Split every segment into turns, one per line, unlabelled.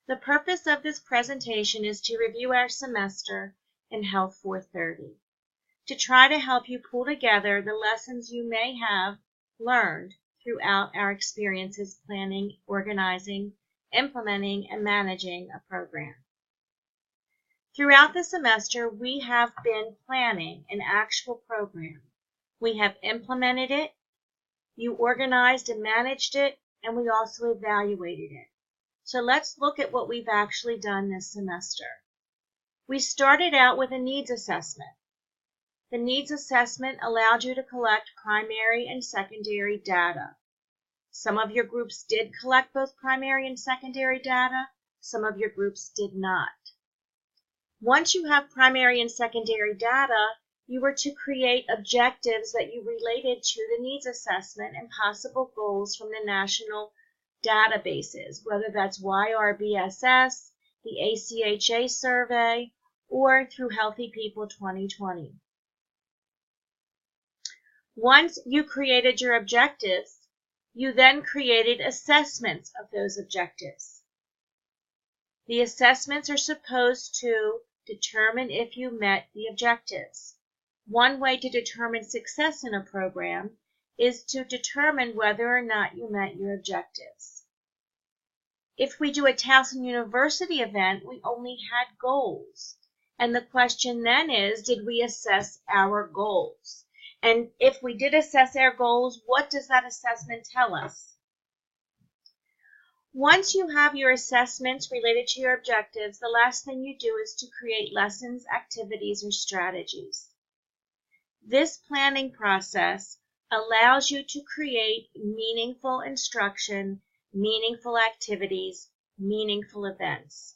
The purpose of this presentation is to review our semester in Health 430, to try to help you pull together the lessons you may have learned throughout our experiences planning, organizing, implementing, and managing a program. Throughout the semester, we have been planning an actual program. We have implemented it, you organized and managed it, and we also evaluated it. So let's look at what we've actually done this semester. We started out with a needs assessment. The needs assessment allowed you to collect primary and secondary data. Some of your groups did collect both primary and secondary data. Some of your groups did not. Once you have primary and secondary data, you were to create objectives that you related to the needs assessment and possible goals from the national databases, whether that's YRBSS, the ACHA survey, or through Healthy People 2020. Once you created your objectives, you then created assessments of those objectives. The assessments are supposed to determine if you met the objectives. One way to determine success in a program is to determine whether or not you met your objectives. If we do a Towson University event, we only had goals. And the question then is, did we assess our goals? And if we did assess our goals, what does that assessment tell us? Once you have your assessments related to your objectives, the last thing you do is to create lessons, activities, or strategies. This planning process allows you to create meaningful instruction, meaningful activities, meaningful events.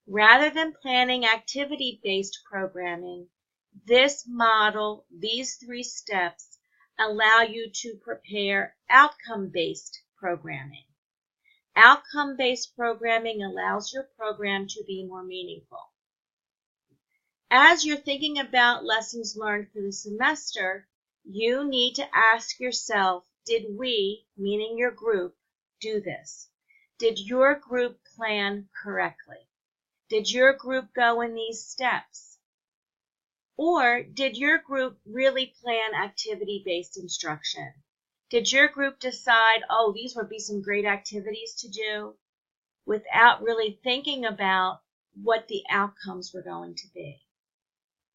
Rather than planning activity-based programming, this model, these 3 steps, allow you to prepare outcome-based programming. Outcome-based programming allows your program to be more meaningful. As you're thinking about lessons learned for the semester, you need to ask yourself, did we, meaning your group, do this? Did your group plan correctly? Did your group go in these steps? Or did your group really plan activity-based instruction? Did your group decide, oh, these would be some great activities to do, without really thinking about what the outcomes were going to be?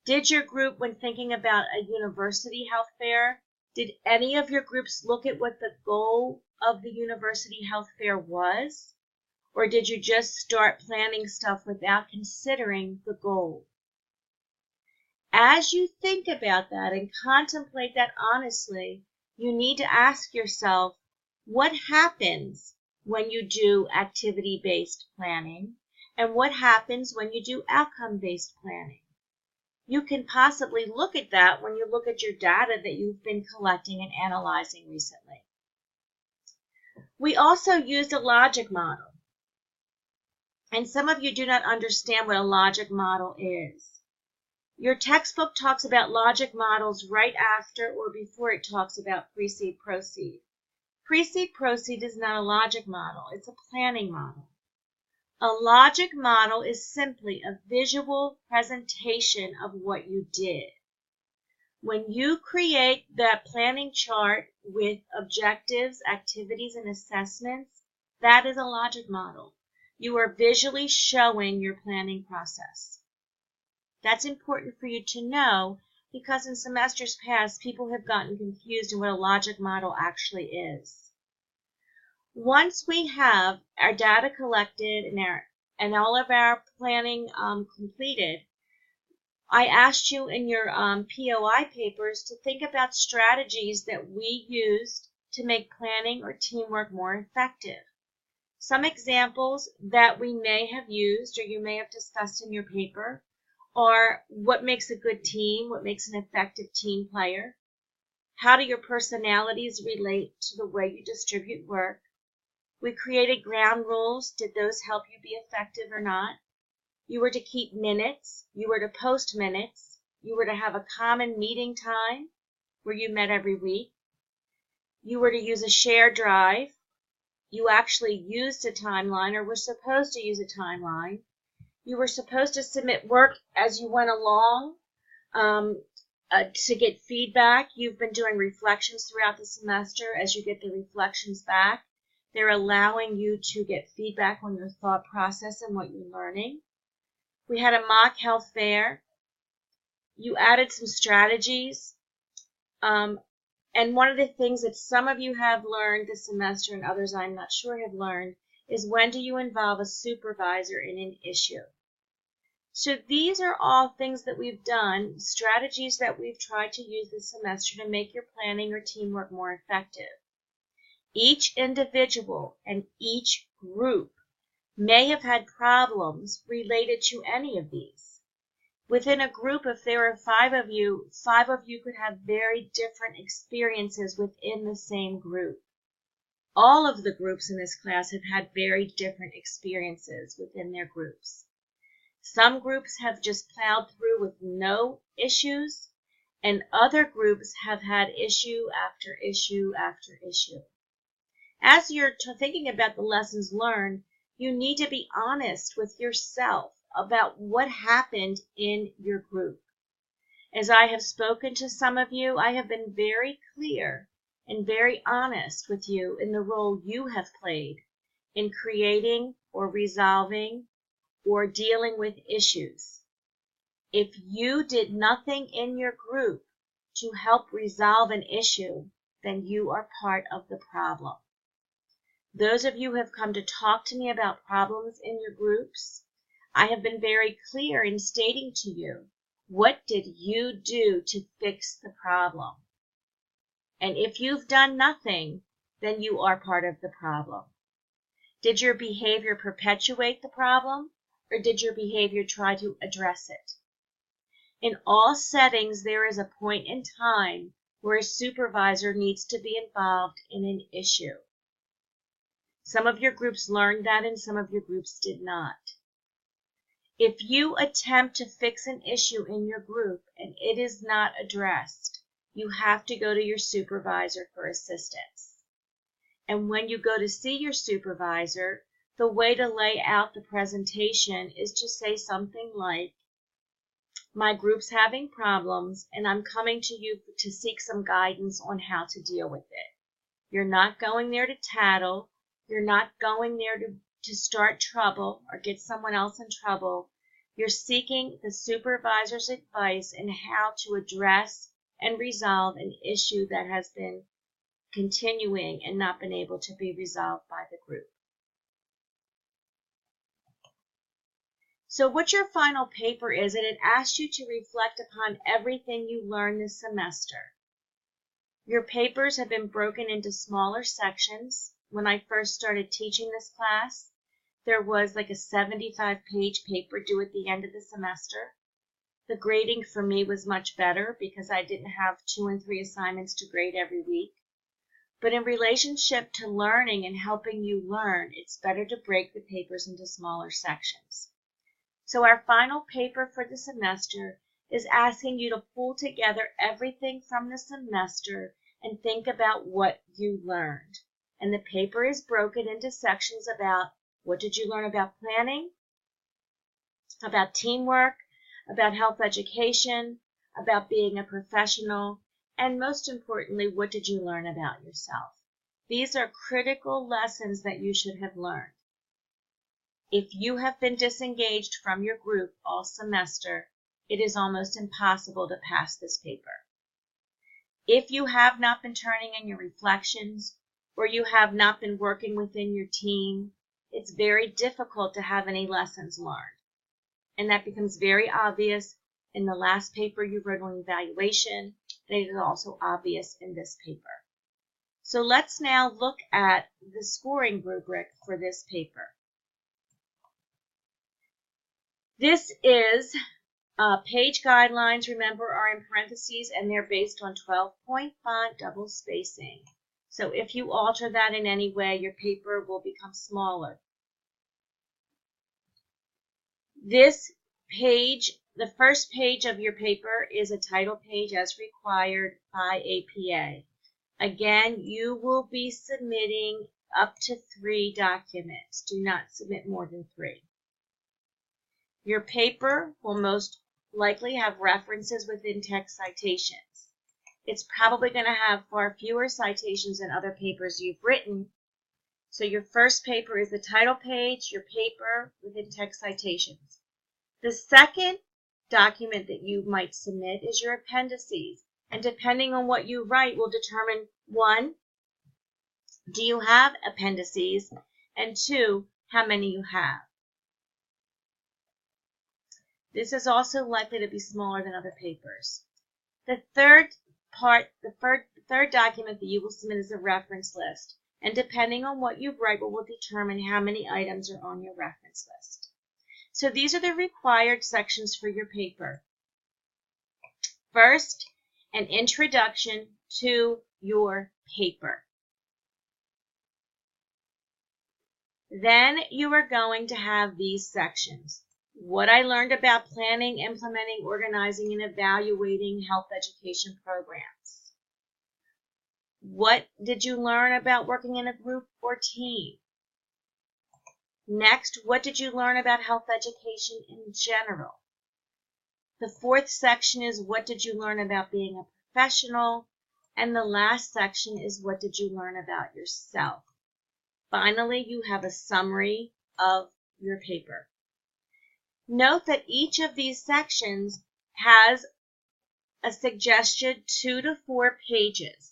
Did your group, when thinking about a university health fair, did any of your groups look at what the goal of the university health fair was? Or did you just start planning stuff without considering the goal? As you think about that and contemplate that honestly, you need to ask yourself, what happens when you do activity-based planning, and what happens when you do outcome-based planning? You can possibly look at that when you look at your data that you've been collecting and analyzing recently. We also used a logic model. And some of you do not understand what a logic model is. Your textbook talks about logic models right after or before it talks about precede, proceed. Precede, proceed is not a logic model. It's a planning model. A logic model is simply a visual presentation of what you did. When you create that planning chart with objectives, activities, and assessments, that is a logic model. You are visually showing your planning process. That's important for you to know because in semesters past, people have gotten confused in what a logic model actually is. Once we have our data collected and all of our planning completed, I asked you in your POI papers to think about strategies that we used to make planning or teamwork more effective. Some examples that we may have used or you may have discussed in your paper are what makes a good team, what makes an effective team player, how do your personalities relate to the way you distribute work. We created ground rules. Did those help you be effective or not? You were to keep minutes. You were to post minutes. You were to have a common meeting time where you met every week. You were to use a shared drive. you actually used a timeline or were supposed to use a timeline. You were supposed to submit work as you went along to get feedback. You've been doing reflections throughout the semester. As you get the reflections back, they're allowing you to get feedback on your thought process and what you're learning. We had a mock health fair. You added some strategies. And one of the things that some of you have learned this semester and others I'm not sure have learned is when do you involve a supervisor in an issue. So these are all things that we've done, strategies that we've tried to use this semester to make your planning or teamwork more effective. Each individual and each group may have had problems related to any of these. Within a group, if there are 5 of you could have very different experiences within the same group. All of the groups in this class have had very different experiences within their groups. Some groups have just plowed through with no issues, and other groups have had issue after issue after issue. As you're thinking about the lessons learned, you need to be honest with yourself about what happened in your group. As I have spoken to some of you, I have been very clear and very honest with you in the role you have played in creating or resolving or dealing with issues. If you did nothing in your group to help resolve an issue, then you are part of the problem. Those of you who have come to talk to me about problems in your groups, I have been very clear in stating to you, what did you do to fix the problem? And if you've done nothing, then you are part of the problem. Did your behavior perpetuate the problem? Or did your behavior try to address it? In all settings, there is a point in time where a supervisor needs to be involved in an issue. Some of your groups learned that and some of your groups did not. If you attempt to fix an issue in your group and it is not addressed, you have to go to your supervisor for assistance. And when you go to see your supervisor, the way to lay out the presentation is to say something like, my group's having problems and I'm coming to you to seek some guidance on how to deal with it. You're not going there to tattle. You're not going there to start trouble or get someone else in trouble. You're seeking the supervisor's advice in how to address and resolve an issue that has been continuing and not been able to be resolved by the group. So what your final paper is, and it asks you to reflect upon everything you learned this semester. Your papers have been broken into smaller sections. When I first started teaching this class, there was like a 75-page paper due at the end of the semester. The grading for me was much better because I didn't have 2 and 3 assignments to grade every week. But in relationship to learning and helping you learn, it's better to break the papers into smaller sections. So our final paper for the semester is asking you to pull together everything from the semester and think about what you learned. And the paper is broken into sections about what did you learn about planning, about teamwork, about health education, about being a professional, and most importantly, what did you learn about yourself? These are critical lessons that you should have learned. If you have been disengaged from your group all semester, it is almost impossible to pass this paper. If you have not been turning in your reflections, or you have not been working within your team, it's very difficult to have any lessons learned. And that becomes very obvious in the last paper you wrote on evaluation, and it is also obvious in this paper. So let's now look at the scoring rubric for this paper. This is page guidelines, remember, are in parentheses, and they're based on 12-point font double spacing. So if you alter that in any way, your paper will become smaller. This page, the first page of your paper, is a title page as required by APA. Again, you will be submitting up to 3 documents. Do not submit more than 3. Your paper will most likely have references within text citations. It's probably going to have far fewer citations than other papers you've written. So your first paper is the title page, your paper within text citations. The second document that you might submit is your appendices. And depending on what you write will determine, 1, do you have appendices? And 2, how many you have. This is also likely to be smaller than other papers. The third document that you will submit is a reference list. And depending on what you write will determine how many items are on your reference list. So these are the required sections for your paper. First, an introduction to your paper. Then you are going to have these sections. What I learned about planning, implementing, organizing, and evaluating health education programs. What did you learn about working in a group or team? Next, what did you learn about health education in general? The fourth section is what did you learn about being a professional? And the last section is what did you learn about yourself? Finally, you have a summary of your paper. Note that each of these sections has a suggested 2 to 4 pages.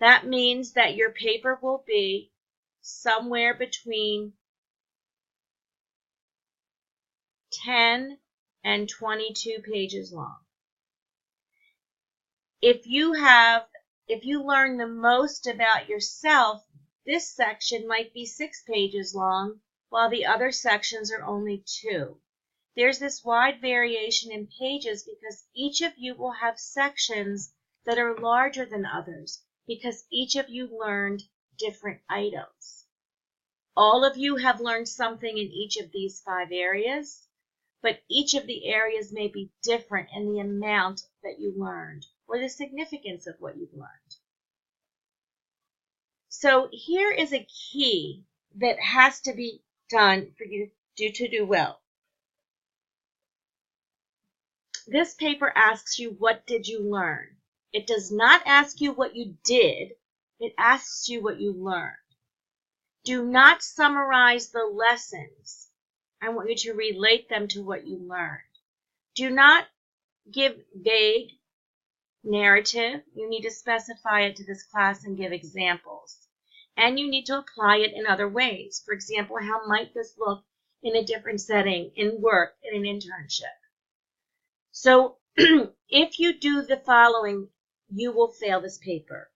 That means that your paper will be somewhere between 10 and 22 pages long. If you learn the most about yourself, this section might be 6 pages long, while the other sections are only 2. There's this wide variation in pages because each of you will have sections that are larger than others, because each of you learned different items. All of you have learned something in each of these 5 areas, but each of the areas may be different in the amount that you learned or the significance of what you've learned. So here is a key that has to be done for you to do well. This paper asks you, what did you learn? It does not ask you what you did. It asks you what you learned. Do not summarize the lessons. I want you to relate them to what you learned. Do not give vague narrative. You need to specify it to this class and give examples. And you need to apply it in other ways. For example, how might this look in a different setting, in work, in an internship? So if you do the following, you will fail this paper.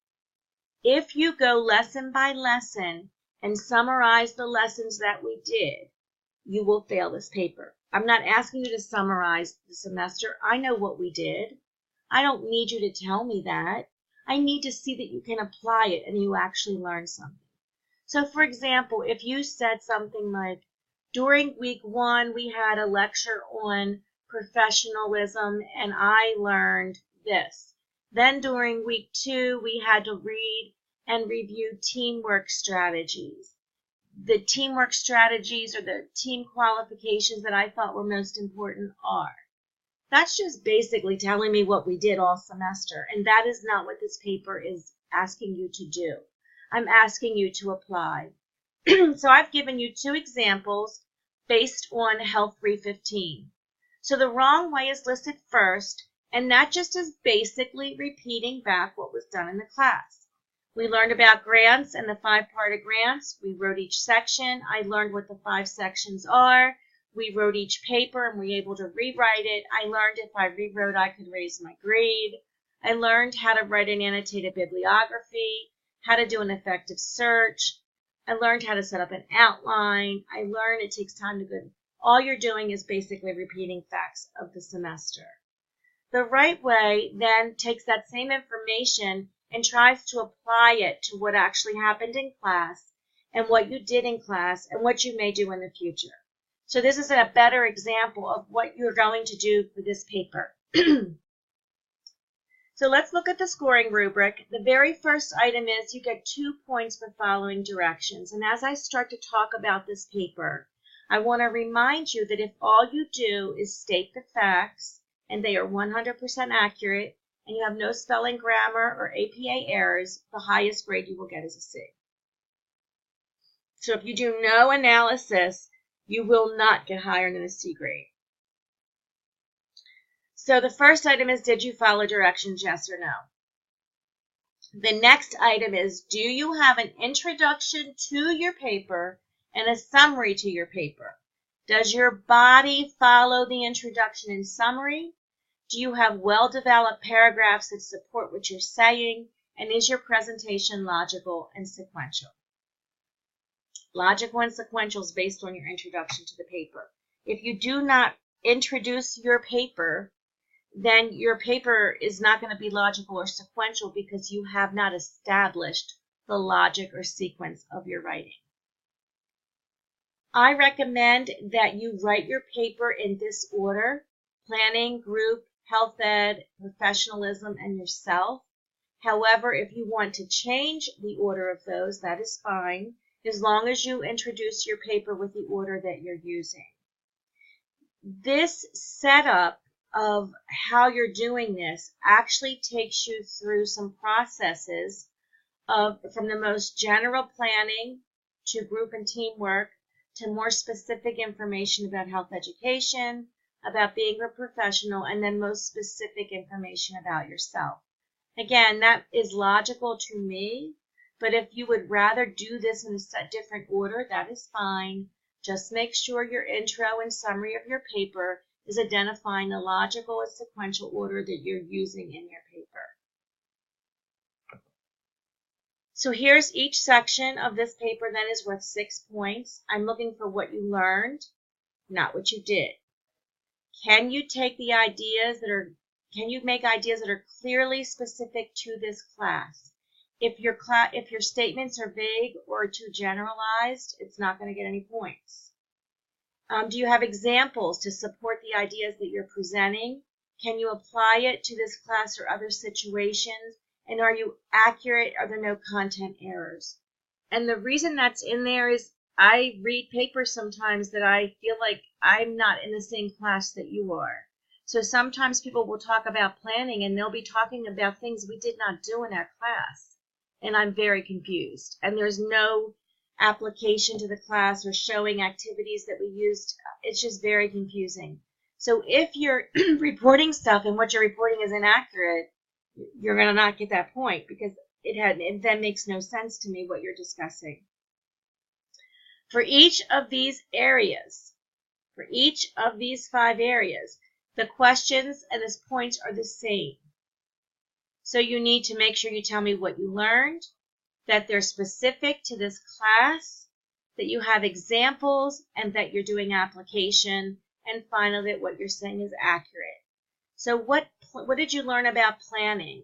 If you go lesson by lesson and summarize the lessons that we did, you will fail this paper. I'm not asking you to summarize the semester. I know what we did. I don't need you to tell me that. I need to see that you can apply it and you actually learn something. So for example, if you said something like, during week 1, we had a lecture on professionalism and I learned this. Then during week 2, we had to read and review teamwork strategies. The teamwork strategies or the team qualifications that I thought were most important are. That's just basically telling me what we did all semester, and that is not what this paper is asking you to do. I'm asking you to apply. So I've given you 2 examples based on Health 315. So the wrong way is listed first, and that just is basically repeating back what was done in the class. We learned about grants and the 5-part of grants. We wrote each section. I learned what the 5 sections are. We wrote each paper and we were able to rewrite it. I learned if I rewrote, I could raise my grade. I learned how to write an annotated bibliography, how to do an effective search. I learned how to set up an outline. I learned it takes time to go. All you're doing is basically repeating facts of the semester. The right way then takes that same information and tries to apply it to what actually happened in class and what you did in class and what you may do in the future. So this is a better example of what you're going to do for this paper. So let's look at the scoring rubric. The very first item is you get 2 points for following directions. And as I start to talk about this paper, I want to remind you that if all you do is state the facts and they are 100% accurate and you have no spelling, grammar, or APA errors, the highest grade you will get is a C. So if you do no analysis, you will not get higher than a C grade. So the first item is, did you follow directions, yes or no? The next item is, do you have an introduction to your paper and a summary to your paper? Does your body follow the introduction and summary? Do you have well-developed paragraphs that support what you're saying? And is your presentation logical and sequential? Logical and sequential is based on your introduction to the paper. If you do not introduce your paper, then your paper is not going to be logical or sequential because you have not established the logic or sequence of your writing. I recommend that you write your paper in this order: planning, group, health ed, professionalism, and yourself. However, if you want to change the order of those, that is fine, as long as you introduce your paper with the order that you're using. This setup of how you're doing this actually takes you through some processes from the most general planning to group and teamwork to more specific information about health education, about being a professional, and then most specific information about yourself. Again, that is logical to me, but if you would rather do this in a different order, that is fine. Just make sure your intro and summary of your paper is identifying the logical and sequential order that you're using in your paper. So here's each section of this paper then is worth 6 points. I'm looking for what you learned, not what you did. Can you take the ideas that are, can you make ideas that are clearly specific to this class? If your statements are vague or too generalized, it's not going to get any points. Do you have examples to support the ideas that you're presenting? Can you apply it to this class or other situations? And are you accurate? Are there no content errors? And the reason that's in there is I read papers sometimes that I feel like I'm not in the same class that you are. So sometimes people will talk about planning and they'll be talking about things we did not do in our class. And I'm very confused. And there's no application to the class or showing activities that we used. It's just very confusing. So if you're reporting stuff and what you're reporting is inaccurate, you're going to not get that point because it then makes no sense to me what you're discussing. For each of these areas, for each of these 5 areas, the questions and the points are the same. So you need to make sure you tell me what you learned, that they're specific to this class, that you have examples, and that you're doing application, and finally that what you're saying is accurate. So what did you learn about planning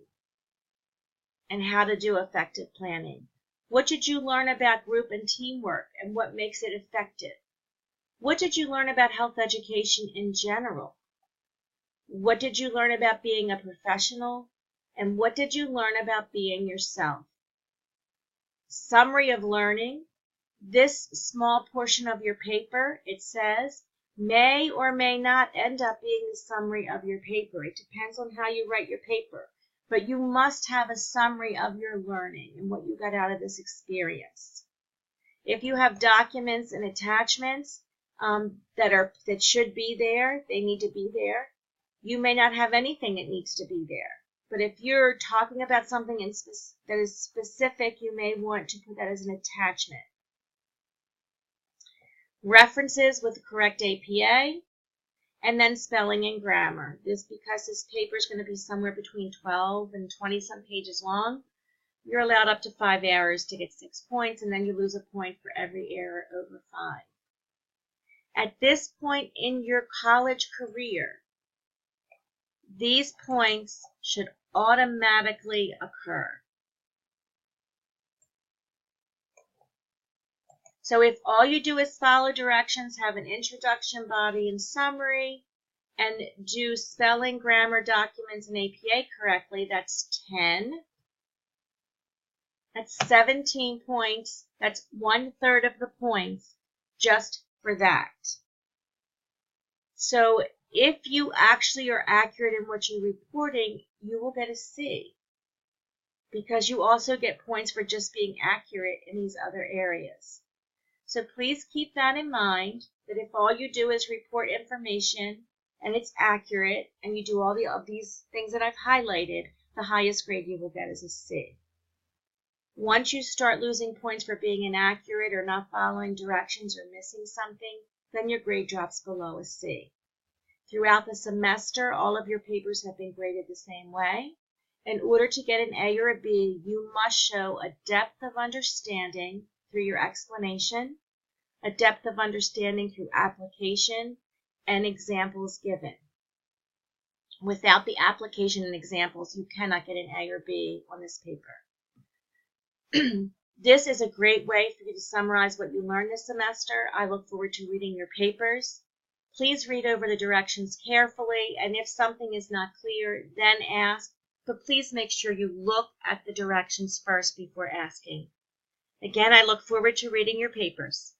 and how to do effective planning? What did you learn about group and teamwork and what makes it effective? What did you learn about health education in general? What did you learn about being a professional? And what did you learn about being yourself? Summary of learning. This small portion of your paper, it says, may or may not end up being the summary of your paper. It depends on how you write your paper. But you must have a summary of your learning and what you got out of this experience. If you have documents and attachments that should be there, they need to be there. You may not have anything that needs to be there. But if you're talking about something that is specific, you may want to put that as an attachment. References with the correct APA, and then spelling and grammar. Because this paper is going to be somewhere between 12 and 20-some pages long, you're allowed up to 5 errors to get 6 points, and then you lose a point for every error over 5. At this point in your college career, these points should automatically occur. So if all you do is follow directions, have an introduction, body, and summary, and do spelling, grammar, documents, and APA correctly, that's 10. That's 17 points. That's 1/3 of the points just for that. So if you actually are accurate in what you're reporting, you will get a C, because you also get points for just being accurate in these other areas. So please keep that in mind, that if all you do is report information and it's accurate, and you do all of these things that I've highlighted, the highest grade you will get is a C. Once you start losing points for being inaccurate or not following directions or missing something, then your grade drops below a C. Throughout the semester, all of your papers have been graded the same way. In order to get an A or a B, you must show a depth of understanding through your explanation, a depth of understanding through application, and examples given. Without the application and examples, you cannot get an A or B on this paper. This is a great way for you to summarize what you learned this semester. I look forward to reading your papers. Please read over the directions carefully, and if something is not clear, then ask, but please make sure you look at the directions first before asking. Again, I look forward to reading your papers.